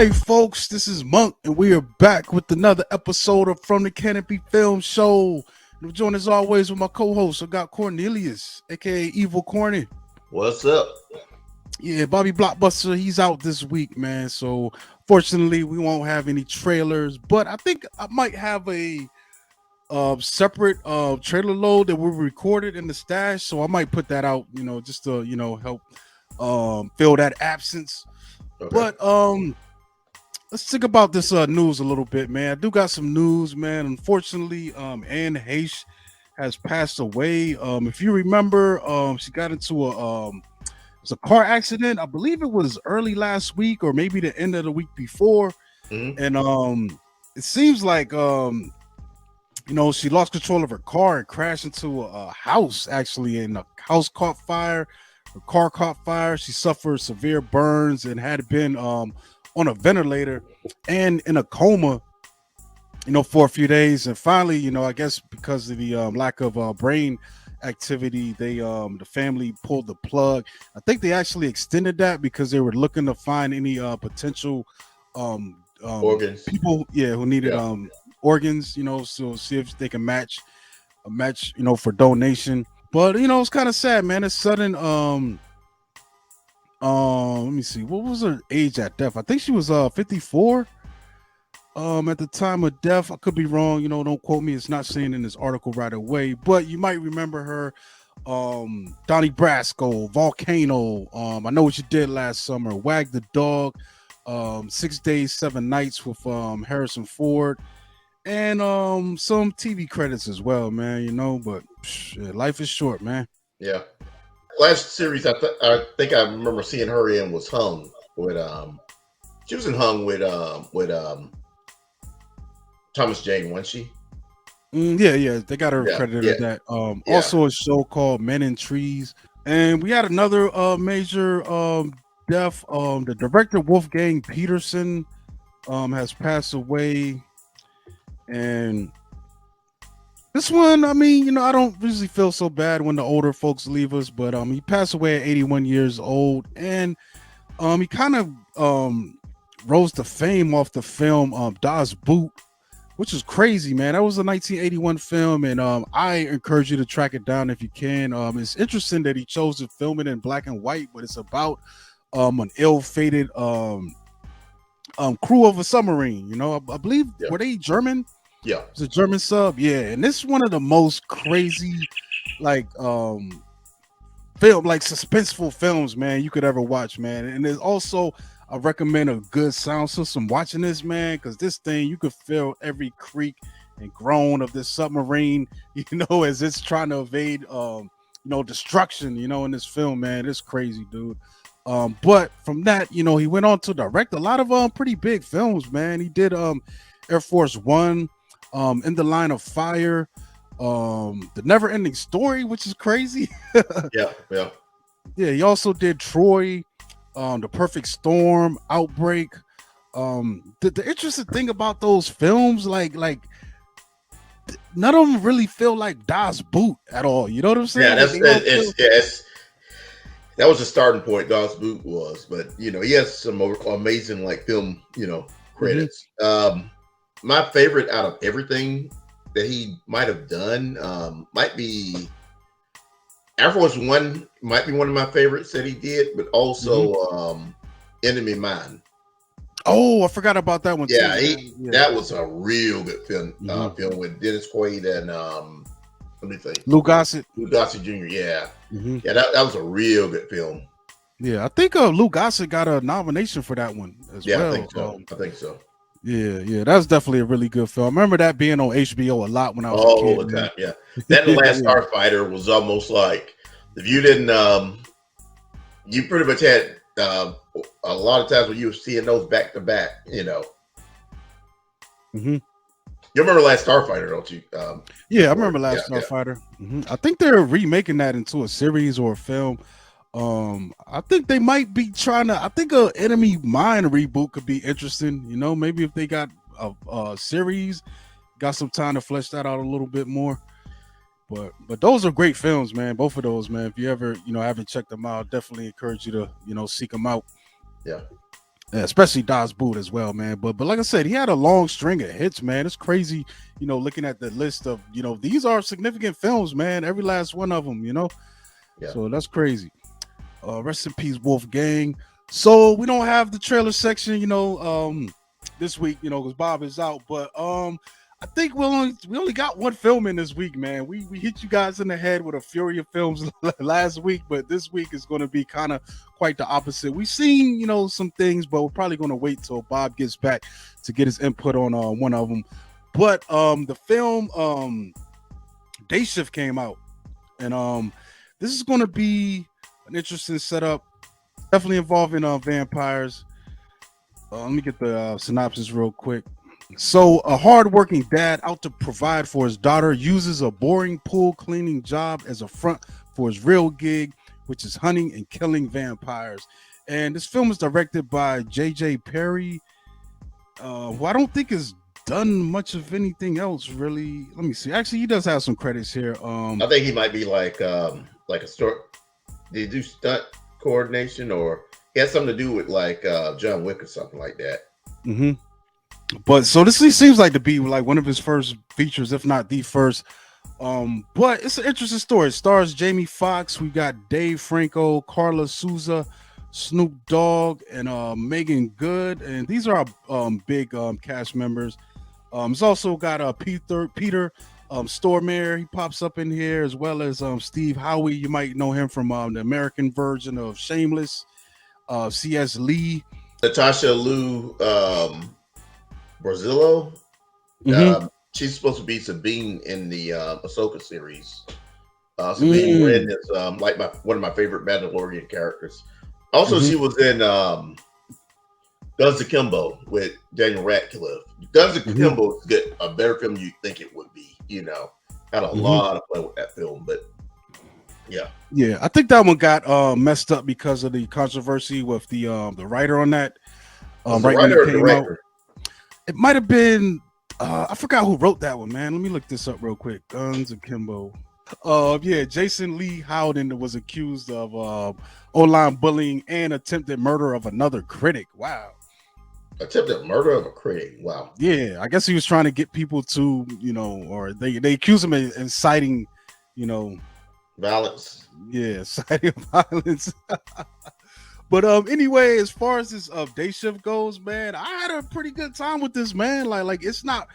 Hey folks, this is Monk, and we are back with another episode of From the Canopy Film Show. I'm joined as always with my co-host. I got Cornelius, aka Evil Corny. What's up? Yeah, Bobby Blockbuster, he's out this week, man. So fortunately, we won't have any trailers, but I think I might have a separate trailer load that we recorded in the stash. So I might put that out, just to help fill that absence. Okay. But let's think about this news a little bit, man. I do got some news, man. Unfortunately, Anne Heche has passed away. If you remember, she got into it was a car accident. I believe it was early last week or maybe the end of the week before. Mhm. And it seems like she lost control of her car and crashed into a house, actually, and the house caught fire. Her car caught fire. She suffered severe burns and had been on a ventilator and in a coma, for a few days. And finally, I guess because of the lack of brain activity, the family pulled the plug. I think they actually extended that because they were looking to find any potential Organs. people, who needed Yeah. organs, so see if they can match, for donation. But it's kind of sad, man. It's sudden. Let me see. What was her age at death? I think she was 54. At the time of death, I could be wrong. Don't quote me. It's not saying in this article right away, but you might remember her. Donnie Brasco, Volcano. I Know What You Did Last Summer, Wag the Dog, 6 Days, 7 Nights with Harrison Ford, and some TV credits as well, man. But life is short, man. Yeah. Last series I think I remember seeing her in was Hung with she was in Hung with Thomas Jane, wasn't she? Yeah, they got her Yeah, credited yeah, with that. yeah. Also a show called Men in Trees, and we had another major death. The director Wolfgang Petersen has passed away, and this one, I mean, I don't usually feel so bad when the older folks leave us, but he passed away at 81 years old, and he kind of rose to fame off the film Das Boot, which is crazy, man. That was a 1981 film, and I encourage you to track it down if you can. It's interesting that he chose to film it in black and white, but it's about an ill-fated crew of a submarine. I believe, Yeah. were they German? Yeah. It's a German sub, yeah. And this is one of the most crazy, film, suspenseful films, man, you could ever watch, man. And there's also, I recommend a good sound system watching this, man, because this thing, you could feel every creak and groan of this submarine, as it's trying to evade, destruction, in this film, man. It's crazy, dude. But from that, he went on to direct a lot of pretty big films, man. He did Air Force One, In the Line of Fire, The Never Ending Story, which is crazy. Yeah. Yeah, he also did Troy, The Perfect Storm, Outbreak. The interesting thing about those films, like none of them really feel like Das Boot at all. You know what I'm saying? Yeah, Like, that was the starting point. God's Boot was, but he has some amazing film credits. My favorite out of everything that he might have done might be Air Force One. Might be one of my favorites that he did, but also Enemy Mine. Oh, I forgot about that one. Yeah, too. That was a real good film. Film with Dennis Quaid and let me think, Lou Gossett. Lou Gossett Jr. Yeah, Mhm. yeah, that was a real good film. Yeah, I think Lou Gossett got a nomination for that one as Yeah, well. I think so. I think so. Yeah, that's definitely a really good film. I remember that being on HBO a lot when I was a All kid. the time, yeah. That and The Last Starfighter was almost like if you didn't, you pretty much had a lot of times when you were seeing those back to back. Mm-hmm. You remember Last Starfighter, don't you? Yeah, I remember Last Starfighter. Mm-hmm. I think they're remaking that into a series or a film. I think they might be trying to. I think a Enemy Mine reboot could be interesting. Maybe if they got a series, got some time to flesh that out a little bit more. But those are great films, man. Both of those, man. If you ever haven't checked them out, definitely encourage you to seek them out. Yeah. Yeah, especially Das Boot as well, man. But like I said, he had a long string of hits, man. It's crazy, looking at the list of, these are significant films, man. Every last one of them, Yeah. So that's crazy. Rest in peace, Wolfgang. So we don't have the trailer section, this week, because Bob is out. But I think we only got one film in this week, man. We hit you guys in the head with a fury of films last week, but this week is going to be kind of quite the opposite. We've seen, some things, but we're probably going to wait till Bob gets back to get his input on one of them. But the film Day Shift came out, and this is going to be an interesting setup, definitely involving vampires. Let me get the synopsis real quick. So, a hardworking dad out to provide for his daughter uses a boring pool cleaning job as a front for his real gig, which is hunting and killing vampires. And this film is directed by J.J. Perry, who I don't think has done much of anything else, really. Let me see. Actually, he does have some credits here. I think he might be like a story. Did he do stunt coordination, or he has something to do with like John Wick or something like that? Mm-hmm. But so this seems like to be like one of his first features, if not the first. But it's an interesting story. It stars Jamie Foxx. We got Dave Franco, Carla Souza, Snoop Dogg, and Megan Good, and these are our big cast members. It's also got Peter Stormare. He pops up in here, as well as Steve Howie. You might know him from the American version of Shameless. C.S. Lee. Natasha Lou Brazillo. Mm-hmm. She's supposed to be Sabine in the Ahsoka series. Sabine Wren is like one of my favorite Mandalorian characters. Also, she was in Guns Akimbo with Daniel Radcliffe. Guns Akimbo is a better film you think it would be. Had a lot of fun with that film, but yeah, I think that one got messed up because of the controversy with the writer on that. Right when it came out, it might have been I forgot who wrote that one, man. Let me look this up real quick. Guns Akimbo. Jason Lee Howden was accused of online bullying and attempted murder of another critic. Wow. Attempted murder of a critic. Wow. Yeah, I guess he was trying to get people to, or they accuse him of inciting, violence. Yeah, inciting violence. But anyway, as far as this Day Shift goes, man, I had a pretty good time with this, man. Like it's not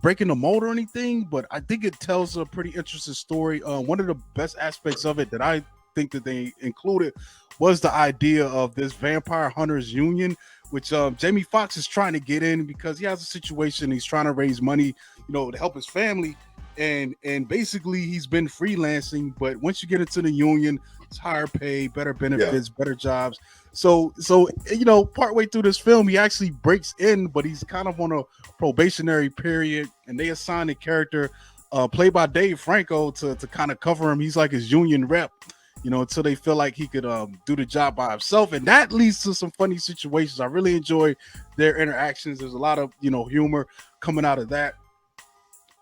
breaking the mold or anything, but I think it tells a pretty interesting story. One of the best aspects of it that I think that they included was the idea of this vampire hunters union, which Jamie Foxx is trying to get in because he has a situation. He's trying to raise money, to help his family. And basically he's been freelancing, but once you get into the union, it's higher pay, better benefits, better jobs. So partway through this film, he actually breaks in, but he's kind of on a probationary period, and they assign a character played by Dave Franco to kind of cover him. He's like his union rep, until they feel like he could do the job by himself, and that leads to some funny situations. I really enjoy their interactions. There's a lot of humor coming out of that.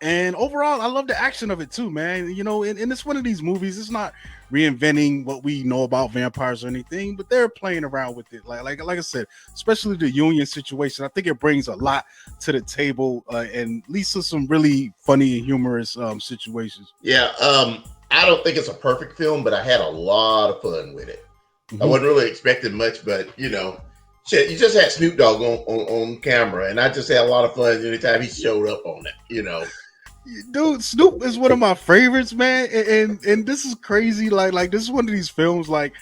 And overall, I love the action of it too, man. And it's one of these movies. It's not reinventing what we know about vampires or anything, but they're playing around with it. Like I said, especially the union situation. I think it brings a lot to the table and leads to some really funny and humorous situations. Yeah, I don't think it's a perfect film, but I had a lot of fun with it. I wasn't really expecting much, but shit, you just had Snoop Dogg on camera, and I just had a lot of fun anytime he showed up on it. Dude, Snoop is one of my favorites, man. And this is crazy. Like this is one of these films. Like,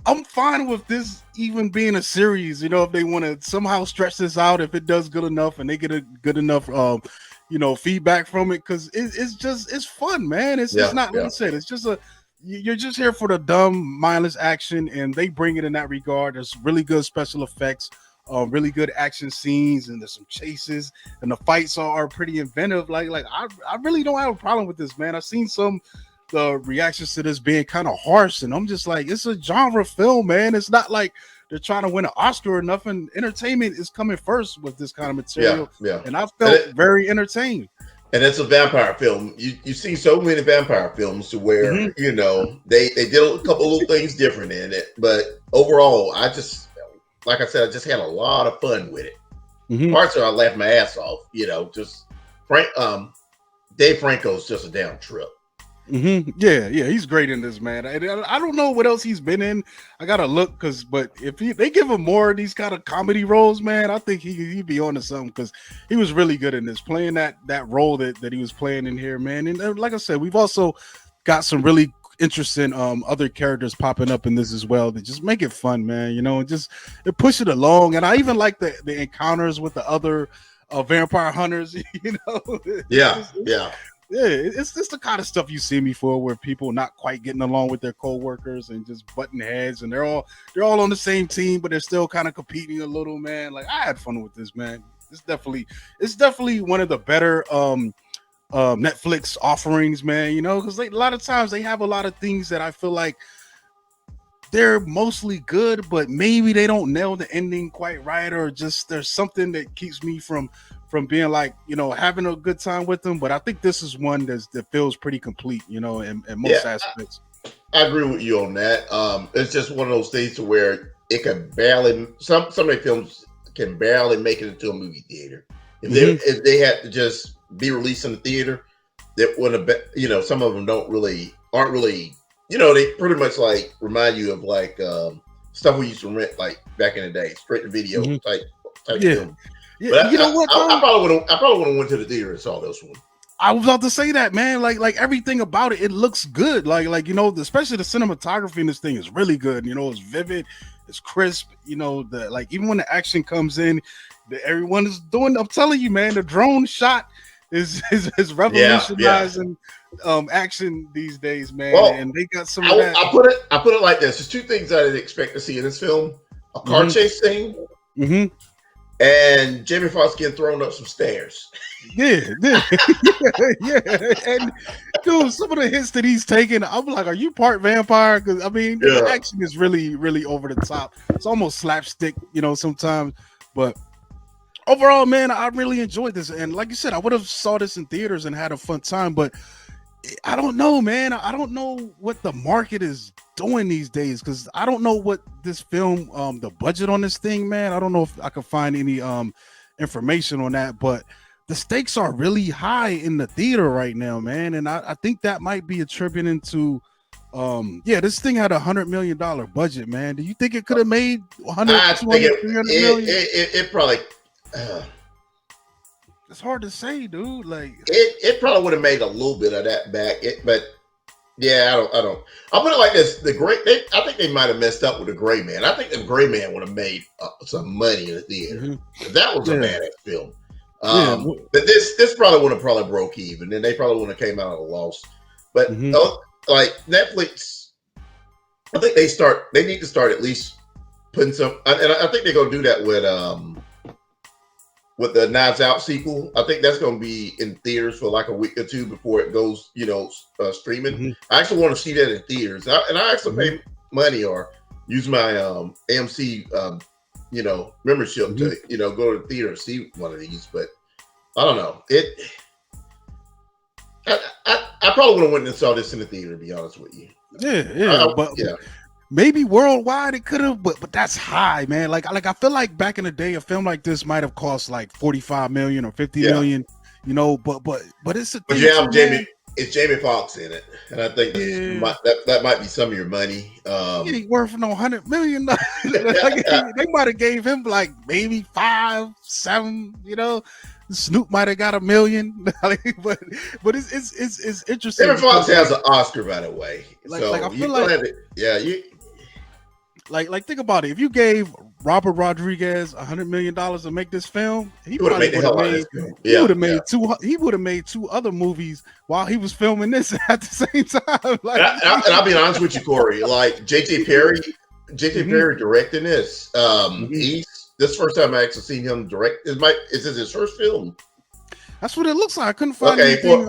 I'm fine with this even being a series. If they want to somehow stretch this out, if it does good enough, and they get a good enough, feedback from it, because it's fun, man. It's not like I said. It's just you're just here for the dumb, mindless action, and they bring it in that regard. There's really good special effects. Really good action scenes, and there's some chases, and the fights are pretty inventive. Like I really don't have a problem with this, man. I've seen some the reactions to this being kind of harsh, and I'm just like, it's a genre film, man. It's not like they're trying to win an Oscar or nothing. Entertainment is coming first with this kind of material, and I felt very entertained. And it's a vampire film. You see so many vampire films to where they did a couple little things different in it, but overall, like I said, I just had a lot of fun with it. Mm-hmm. Parts of I laughed my ass off. Just Dave Franco's just a damn trip. Mm-hmm. Yeah, he's great in this, man. I don't know what else he's been in. I gotta look, but if they give him more of these kind of comedy roles, man, I think he'd be on to something, because he was really good in this, playing that role that he was playing in here, man. And like I said, we've also got some really interesting other characters popping up in this as well that just make it fun, man. And just it push it along. And I even like the encounters with the other vampire hunters. Yeah. Yeah, it's just the kind of stuff you see before, where people not quite getting along with their co-workers and just butting heads, and they're all on the same team, but they're still kind of competing a little, man. Like, I had fun with this, man. It's definitely one of the better Netflix offerings, man. Because a lot of times they have a lot of things that I feel like they're mostly good, but maybe they don't nail the ending quite right, or just there's something that keeps me from being like, having a good time with them. But I think this is one that feels pretty complete, in most aspects. I agree with you on that. It's just one of those things to where it can barely, some of the films can barely make it into a movie theater. If they had to just be released in the theater, that wouldn't have, some of them aren't really, they pretty much like remind you of like stuff we used to rent like back in the day, straight to video type film. Yeah, but you know what? I probably would have went to the theater and saw this one. I was about to say that, man. Like everything about it looks good. Like especially the cinematography in this thing is really good. It's vivid, it's crisp. Even when the action comes in, everyone is doing. I'm telling you, man, the drone shot is revolutionizing action these days, man. Well, and they got some of that. I put it like this: there's two things I didn't expect to see in this film: a car chase scene. Mm-hmm. And Jamie Foxx getting thrown up some stairs. Yeah. And dude, some of the hits that he's taking, I'm like, are you part vampire? Because the action is really, really over the top. It's almost slapstick, sometimes. But overall, man, I really enjoyed this. And like you said, I would have saw this in theaters and had a fun time. But I don't know, man. I don't know what the market is doing these days, because I don't know what this film, the budget on this thing, man. I don't know if I can find any information on that, but the stakes are really high in the theater right now, man. And I think that might be attributing to this thing had $100 million budget, man. Do you think it could have made 100, 200, 300 million? It probably it's hard to say, dude. Like it probably would have made a little bit of that back. But yeah, I don't. I'll put it like this: I think they might have messed up with the Gray Man. I think the Gray Man would have made some money in the theater. Mm-hmm. That was a badass film. But this probably would have broke even, and they probably would have came out at a loss. But like Netflix, I think they need to start at least putting some, and I think they're gonna do that with the Knives Out sequel. I think that's going to be in theaters for like a week or two before it goes, streaming. Mm-hmm. I actually want to see that in theaters. I actually pay money or use my AMC, membership to, go to the theater and see one of these. But I don't know. I probably would have went and saw this in the theater, to be honest with you. Yeah. Maybe worldwide it could have, but that's high, man. Like I feel like back in the day, a film like this might have cost like 45 million or 50 million, but it's a thing. But it's Jamie Foxx in it, and I think that might be some of your money. He ain't worth no 100 million. They might have gave him like maybe 5, 7. Snoop might have got $1 million, but it's interesting. Jamie Foxx has an Oscar, by the way. I feel like Like think about it. If you gave Robert Rodriguez $100 million to make this film, he would have made He would have made 2 other movies while he was filming this at the same time. And I'll be honest with you, Corey. Like J.J. Perry directing this. This first time I actually seen him direct. Is this his first film? That's what it looks like. I couldn't find anything.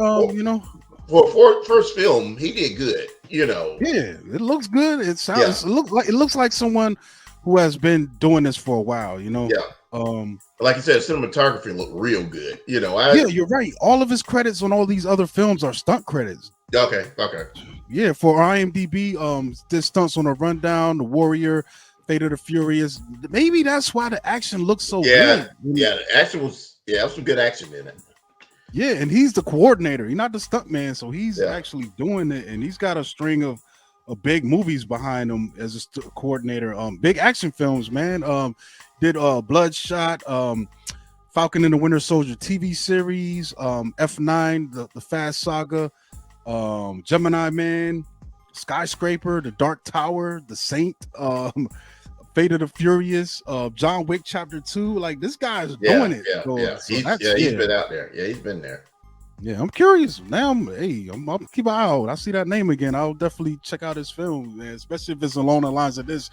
For first film, he did good. Yeah, it looks good. It sounds. It looks like someone who has been doing this for a while. Like you said, cinematography looked real good. You're right. All of his credits on all these other films are stunt credits. Okay. Yeah, for IMDb, did stunts on A Rundown, The Warrior, Fate of the Furious. Maybe that's why the action looks so Yeah, good. yeah. The action was some good action in it. Yeah, and he's the coordinator. He's not the stunt man, so he's Yeah. actually doing it, and he's got a string of big movies behind him as a coordinator. Big action films, man. Did Bloodshot, Falcon and the Winter Soldier TV series, F9, the Fast Saga, Gemini Man, Skyscraper, The Dark Tower, The Saint, Fate of the Furious, John Wick Chapter 2. Like, this guy's doing it. Yeah, So, yeah. so He's been out there. Yeah, he's been there. Yeah, I'm curious. Now, I'm keep an eye out. I see that name again. I'll definitely check out his film, man, especially if it's along the lines of this,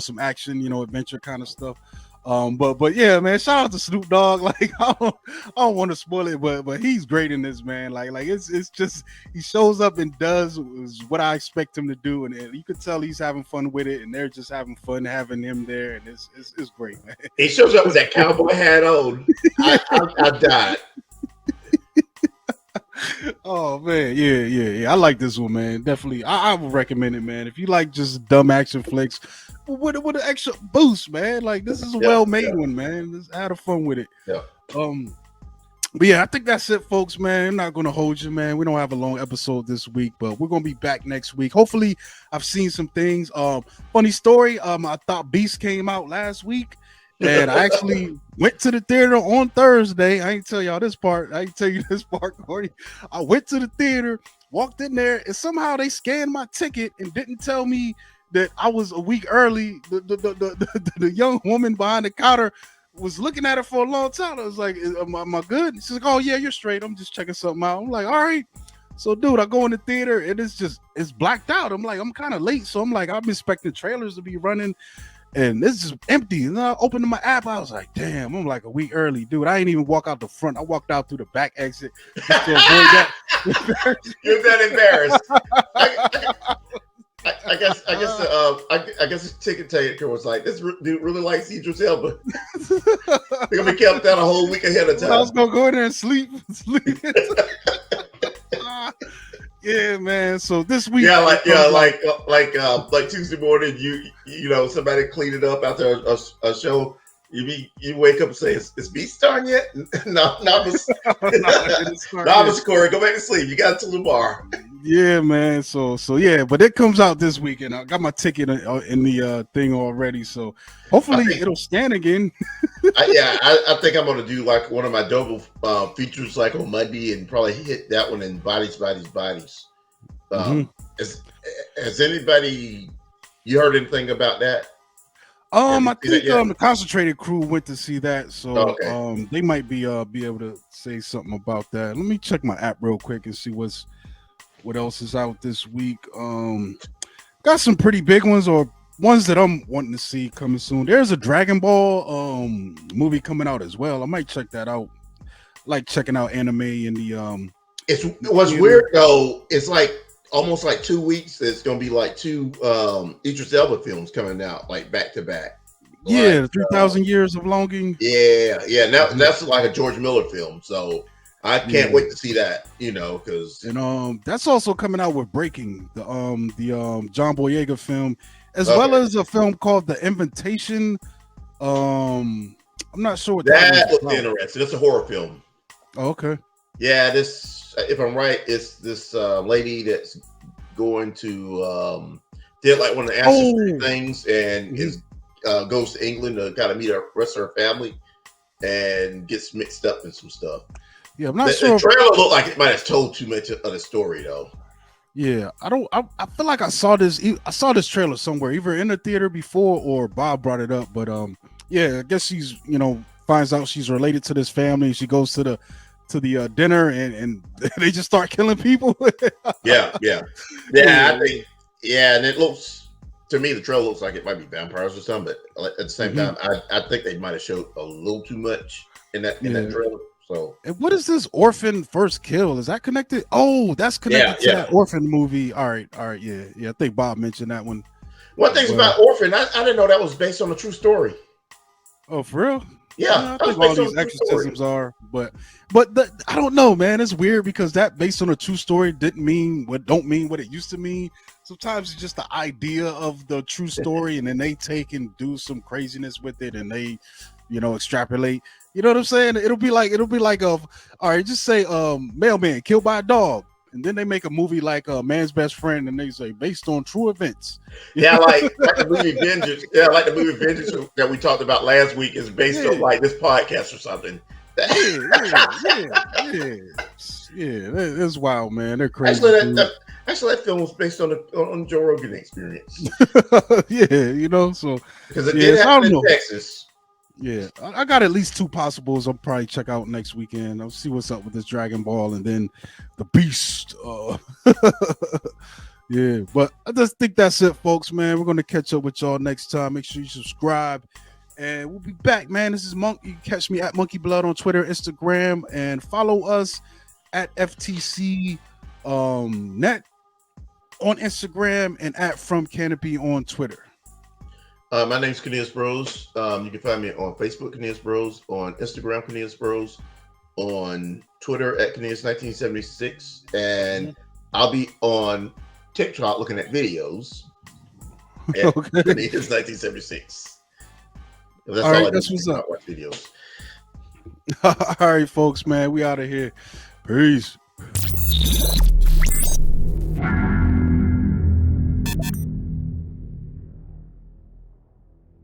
some action, adventure kind of stuff. But yeah, man, shout out to Snoop Dogg. Like, I don't want to spoil it, but he's great in this, man. Like it's just he shows up and does what I expect him to do, and you can tell he's having fun with it, and they're just having fun having him there, and it's great, man. He shows up with that cowboy hat on. I died. Oh man, yeah. I like this one, man. Definitely, I would recommend it, man. If you like just dumb action flicks with an extra boost, man. Like, this is a well-made one, man. Just have fun with it. Yeah. But yeah, I think that's it, folks, man. I'm not gonna hold you, man. We don't have a long episode this week, but we're gonna be back next week. Hopefully, I've seen some things. Funny story. I thought Beast came out last week. And I actually went to the theater on Thursday. I ain't tell y'all this part. I ain't tell you this part, Corey. I went to the theater, walked in there, and somehow they scanned my ticket and didn't tell me that I was a week early. The young woman behind the counter was looking at it for a long time. I was like, am I good? She's like, oh, yeah, you're straight. I'm just checking something out. I'm like, all right. So, dude, I go in the theater, and it's blacked out. I'm like, I'm kind of late. So I'm like, I'm expecting trailers to be running. And it's just empty. And I opened my app. I was like, damn, I'm like a week early, dude. I ain't even walk out the front. I walked out through the back exit just to avoid that. You're that embarrassed. I guess the ticket taker was like, this dude really likes Idris Elba. They're gonna be kept out a whole week ahead of time. I was gonna go in there and sleep. Yeah, man. So this week, like Tuesday morning, you know somebody cleaned it up after a show. You wake up and say, "Is Beast on yet?" No, Mr. Corey, go back to sleep. You got till tomorrow. Yeah, man. So yeah, but it comes out this weekend. I got my ticket in the thing already, so hopefully it'll scan again. I think I'm gonna do like one of my double features like on Monday and probably hit that one in bodies. Has anybody you heard anything about that? I think the Concentrated Crew went to see that, so they might be able to say something about that. Let me check my app real quick and see what else is out this week. Got some pretty big ones or ones that I'm wanting to see coming soon. There's a Dragon Ball movie coming out as well. I might check that out. Like checking out anime in the What's weird though, it's like almost like 2 weeks. It's gonna be like two Idris Elba films coming out like back to back. Yeah, like, 3,000 Years of Longing. Yeah. Now that's like a George Miller film, so I can't wait to see that. Because that's also coming out with Breaking, the John Boyega film, as well as a film called The Invitation. I'm not sure what that looks interesting. It's a horror film. Oh, okay. Yeah, this, if I'm right, it's this lady that's going to did like one of the ancestry things and goes to England to kind of meet the rest of her family and gets mixed up in some stuff. Yeah, I'm not sure. The trailer looked like it might have told too much of the story though. Yeah, I feel like I saw this trailer somewhere, either in the theater before or Bob brought it up. But yeah, I guess she's finds out she's related to this family. She goes to the dinner and they just start killing people. Yeah. I think and it looks to me the trailer looks like it might be vampires or something, but at the same time, I think they might have showed a little too much in that trailer. So, and what is this Orphan First Kill? Is that connected? Oh, that's connected to that Orphan movie. All right, yeah. I think Bob mentioned that one. One thing about Orphan, I didn't know that was based on a true story. Oh, for real? Yeah, I think all these exorcisms are, but I don't know, man. It's weird because that based on a true story don't mean what it used to mean. Sometimes it's just the idea of the true story, and then they take and do some craziness with it, and they, extrapolate. You know what I'm saying? It'll be like all right, just say mailman killed by a dog. And then they make a movie like Man's Best Friend, and they say based on true events. Yeah, like the movie Vengeance. Yeah, like the movie Vengeance that we talked about last week is based on like this podcast or something. Yeah. That's wild, man. They're crazy. Actually, that film was based on Joe Rogan experience. So because it did happen in Texas. Yeah, I got at least 2 possibles. I'll probably check out next weekend. I'll see what's up with this Dragon Ball and then the Beast. Yeah, but I just think that's it, folks, man. We're going to catch up with y'all next time. Make sure you subscribe, and we'll be back, man. This is Monk. You can catch me at Monkey Blood on Twitter, Instagram, and follow us at FTC Net on Instagram and at FromTheCanopy on Twitter. My name's Cornelius Bros. You can find me on Facebook, Cornelius Bros, on Instagram, Cornelius Bros, on Twitter at Cornelius1976, and I'll be on TikTok looking at videos at Cornelius1976. That's all right, that's what's up. Watch videos. All right, folks, man, we out of here. Peace.